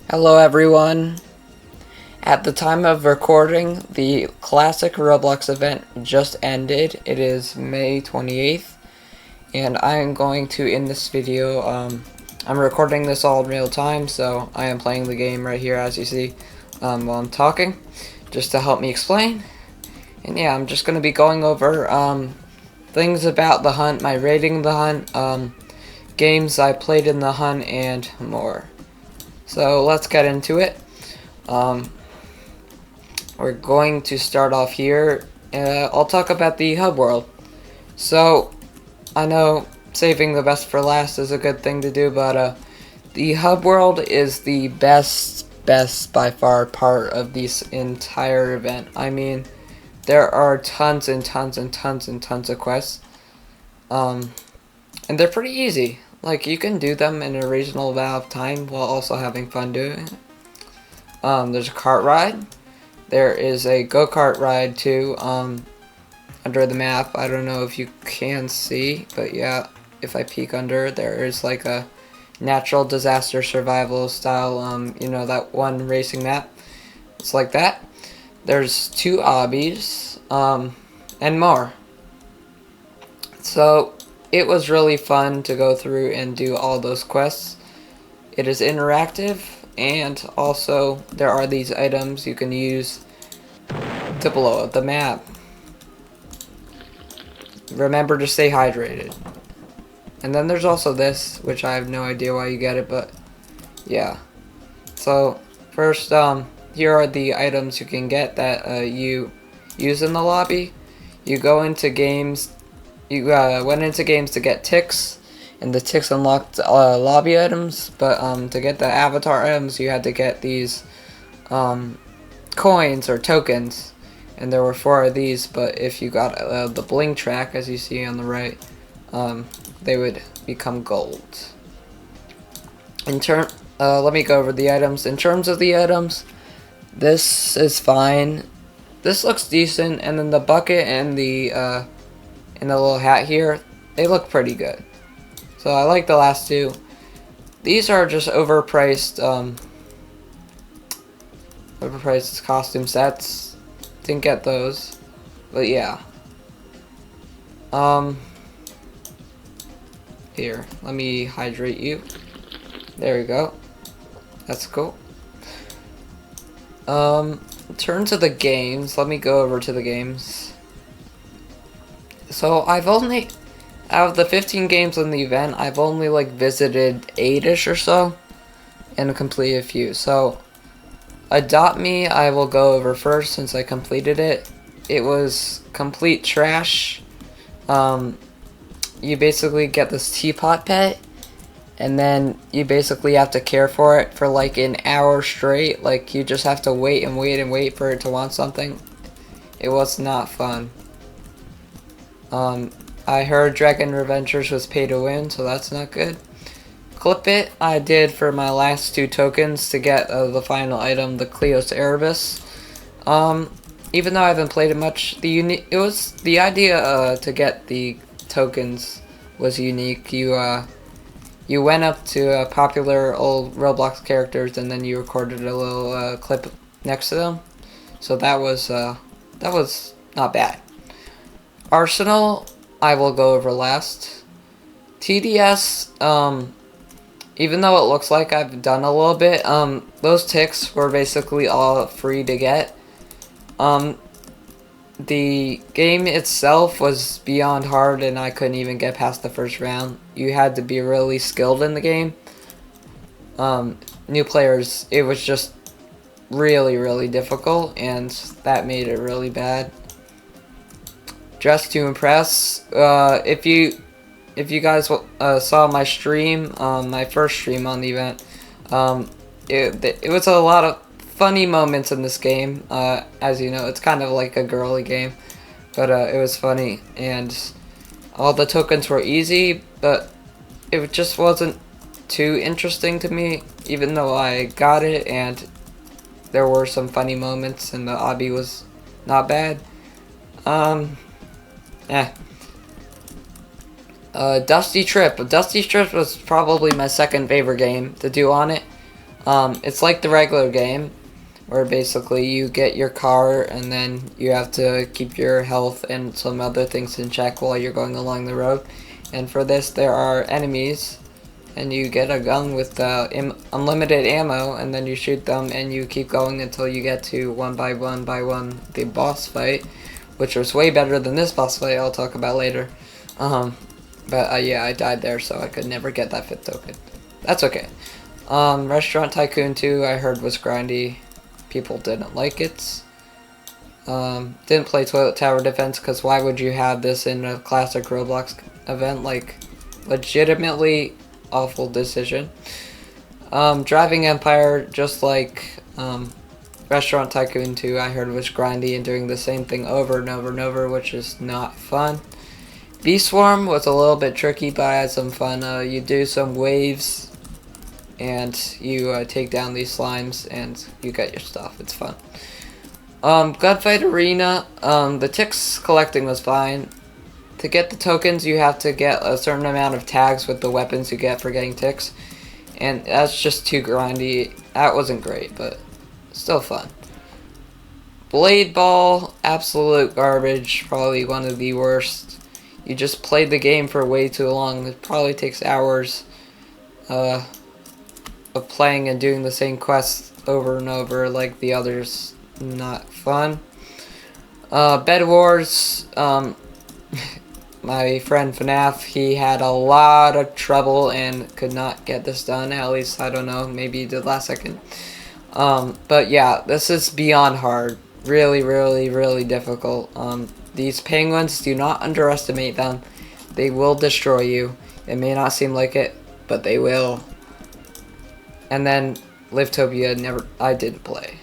Hello everyone. At the time of recording, the classic Roblox event just ended. It is May 28th, and I am going to, in this video, I'm recording this all in real time, so I am playing the game right here as you see while I'm talking, just to help me explain. And yeah, I'm just going to be going over things about the hunt, my rating of the hunt, games I played in the hunt, and more. So let's get into it. We're going to start off here. I'll talk about the hub world. So I know saving the best for last is a good thing to do, but the hub world is the best by far part of this entire event. I mean, there are tons and tons and tons and tons of quests, and they're pretty easy. Like, you can do them in a reasonable amount of time while also having fun doing it. There's a cart ride. There is a go-kart ride too, under the map. I don't know if you can see, but yeah, if I peek under, there is like a natural disaster survival style, you know, that one racing map. It's like that. There's 2 obbies, and more. So it was really fun to go through and do all those quests. It is interactive, and also there are these items you can use to blow up the map. Remember to stay hydrated. And then there's also this, which I have no idea why you get it, but yeah. So first, here are the items you can get that you use in the lobby. You go into games. You went into games to get ticks, and the ticks unlocked lobby items, but to get the avatar items you had to get these coins or tokens, and there were 4 of these, but if you got the bling track, as you see on the right, they would become gold. Let me go over the items. In terms of the items, this is fine. This looks decent, and then the bucket and the little hat here, they look pretty good. So I like the last 2. These are just overpriced costume sets. Didn't get those, but yeah. Here, let me hydrate you. There we go. That's cool. In terms of the games, let me go over to the games. So I've only, out of the 15 games in the event, I've only like visited 8ish or so, and completed a few. So Adopt Me, I will go over first since I completed it. It was complete trash. You basically get this teapot pet, and then you basically have to care for it for like an hour straight. Like, you just have to wait and wait and wait for it to want something. It was not fun. I heard Dragon Revengers was pay to win, so that's not good. Clip It, I did for my last 2 tokens to get the final item, the Cleos Erebus. Even though I haven't played it much, the idea to get the tokens was unique. You went up to popular old Roblox characters, and then you recorded a little clip next to them. So that was not bad. Arsenal, I will go over last. TDS, even though it looks like I've done a little bit, those ticks were basically all free to get. The game itself was beyond hard, and I couldn't even get past the first round. You had to be really skilled in the game. New players, it was just really difficult, and that made it really bad. Dress to Impress, if you guys saw my stream, my first stream on the event, it was a lot of funny moments in this game. As you know, it's kind of like a girly game, but it was funny, and all the tokens were easy, but it just wasn't too interesting to me, even though I got it, and there were some funny moments, and the obby was not bad. Dusty Trip. Dusty Trip was probably my second favorite game to do on it. It's like the regular game, where basically you get your car and then you have to keep your health and some other things in check while you're going along the road. And for this, there are enemies, and you get a gun with unlimited ammo, and then you shoot them, and you keep going until you get to one by one the boss fight, which was way better than this boss fight I'll talk about later. But yeah, I died there, so I could never get that 5th token. That's okay. Restaurant Tycoon 2 I heard was grindy. People didn't like it. Didn't play Toilet Tower Defense, because why would you have this in a classic Roblox event? Like, legitimately awful decision. Driving Empire, just like Restaurant Tycoon 2, I heard was grindy and doing the same thing over and over and over, which is not fun. Bee Swarm was a little bit tricky, but I had some fun. You do some waves, and you take down these slimes, and you get your stuff. It's fun. Gunfight Arena, the ticks collecting was fine. To get the tokens, you have to get a certain amount of tags with the weapons you get for getting ticks. And that's just too grindy. That wasn't great, but still fun. Blade Ball, absolute garbage. Probably one of the worst. You just played the game for way too long. It probably takes hours of playing and doing the same quests over and over like the others. Not fun. Bed Wars, my friend FNAF, he had a lot of trouble and could not get this done. At least, I don't know, maybe he did last second. But yeah, this is beyond hard. Really, really, really difficult. These penguins, do not underestimate them. They will destroy you. It may not seem like it, but they will. And then Livetopia, I didn't play.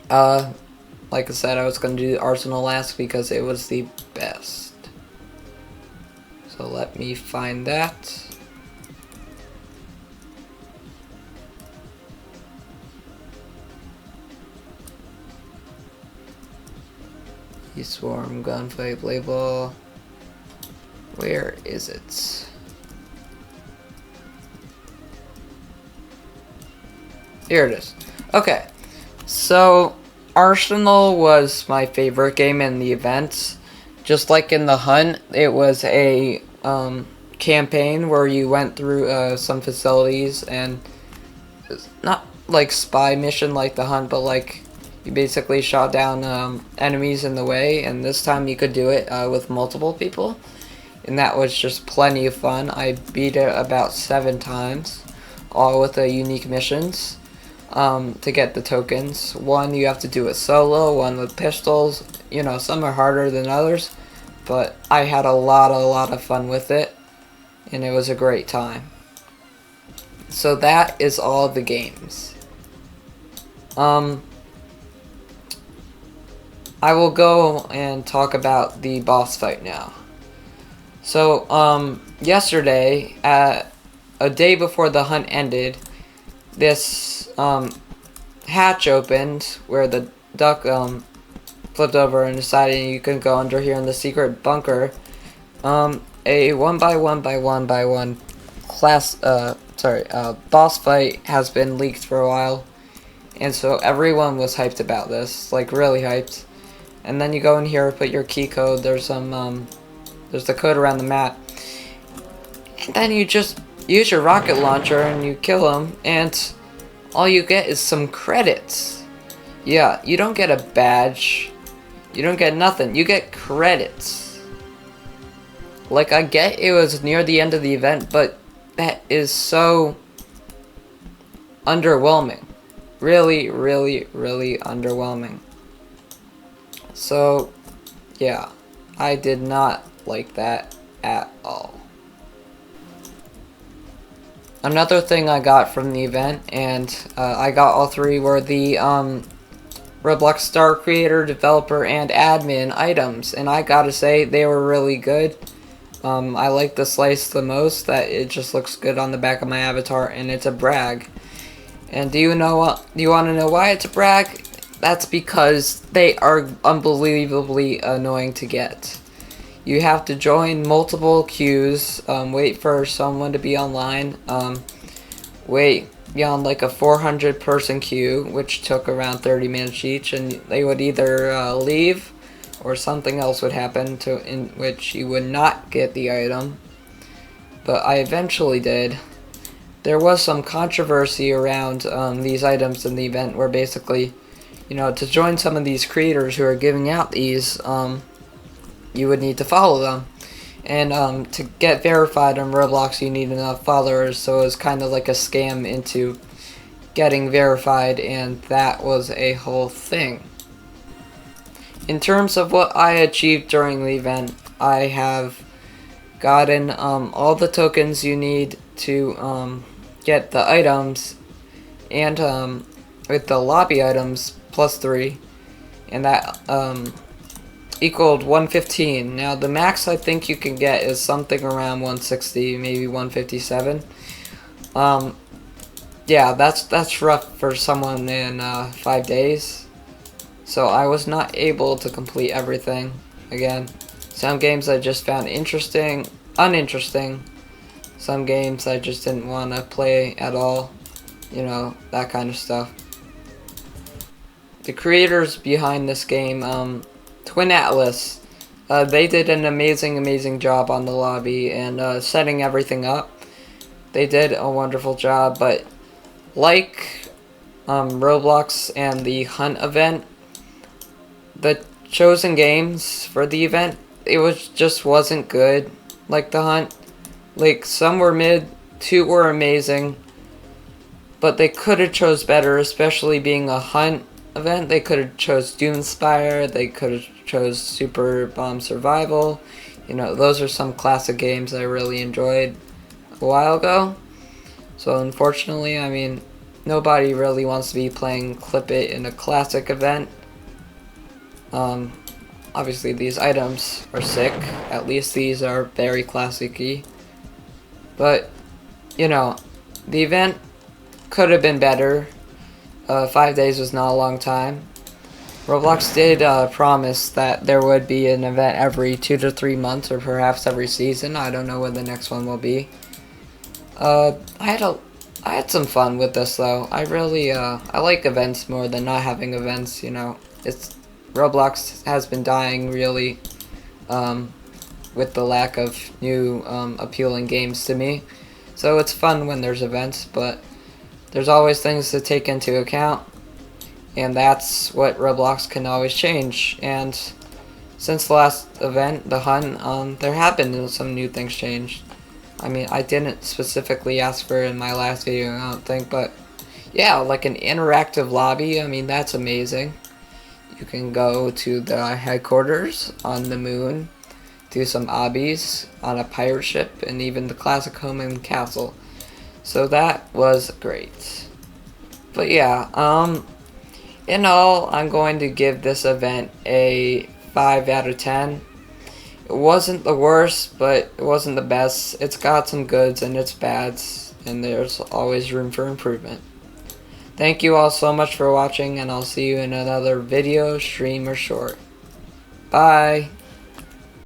Like I said, I was going to do Arsenal last because it was the best. So let me find that. Swarm, Gunfight, Label. Where is it? Here it is. Okay. So, Arsenal was my favorite game in the event. Just like in the Hunt, it was a campaign where you went through some facilities, and it's not like spy mission like the Hunt, but like you basically shot down enemies in the way, and this time you could do it with multiple people, and that was just plenty of fun. I beat it about 7 times, all with unique missions. To get the tokens. One you have to do it solo, one with pistols. You know, some are harder than others, but I had a lot of fun with it, and it was a great time. So that is all the games. I will go and talk about the boss fight now. So, yesterday, a day before the hunt ended, this hatch opened where the duck flipped over and decided you can go under here in the secret bunker. A 1x1x1x1 boss fight has been leaked for a while, and so everyone was hyped about this, like really hyped. And then you go in here, put your key code. There's some there's the code around the map, and then you just use your rocket launcher and you kill him, and all you get is some credits. Yeah, you don't get a badge. You don't get nothing. You get credits. Like, I get it was near the end of the event, but that is so underwhelming. Really, really, really underwhelming. So, yeah, I did not like that at all. Another thing I got from the event, and I got all 3, were the Roblox Star Creator, Developer, and Admin items, and I gotta say, they were really good. I like the slice the most, that it just looks good on the back of my avatar, and it's a brag. And do you want to know why it's a brag? That's because they are unbelievably annoying to get. You have to join multiple queues, wait for someone to be online, wait beyond like a 400 person queue, which took around 30 minutes each, and they would either leave or something else would happen in which you would not get the item. But I eventually did. There was some controversy around these items in the event, where basically, to join some of these creators who are giving out these, you would need to follow them. And to get verified on Roblox, you need enough followers, so it was kind of like a scam into getting verified, and that was a whole thing. In terms of what I achieved during the event, I have gotten all the tokens you need to get the items, and with the lobby items +3, and that equaled 115. Now the max I think you can get is something around 160, maybe 157. Yeah, that's rough for someone in 5 days. So I was not able to complete everything. Again, some games I just found uninteresting. Some games I just didn't want to play at all. That kind of stuff. The creators behind this game, Twin Atlas, they did an amazing job on the lobby and setting everything up. They did a wonderful job, but like Roblox and the Hunt event, the chosen games for the event, just wasn't good like the Hunt. Like, some were mid, 2 were amazing, but they could have chose better, especially being a Hunt event. They could have chose Doomspire, they could have chose Super Bomb Survival. Those are some classic games I really enjoyed a while ago. So unfortunately, nobody really wants to be playing Clip It in a classic event. Obviously these items are sick, at least these are very classic-y. But, the event could have been better. 5 days was not a long time. Roblox did promise that there would be an event every 2 to 3 months, or perhaps every season. I don't know when the next one will be. I had some fun with this though. I really I like events more than not having events. Roblox has been dying really with the lack of new appealing games to me. So it's fun when there's events, but there's always things to take into account, and that's what Roblox can always change. And since the last event, the Hunt, there have been some new things changed. I didn't specifically ask for it in my last video, I don't think, but yeah, like an interactive lobby, that's amazing. You can go to the headquarters on the moon, do some obbies on a pirate ship, and even the classic home and castle. So that was great. But yeah, in all, I'm going to give this event a 5 out of 10. It wasn't the worst, but it wasn't the best. It's got some goods and its bads, and there's always room for improvement. Thank you all so much for watching, and I'll see you in another video, stream, or short. Bye!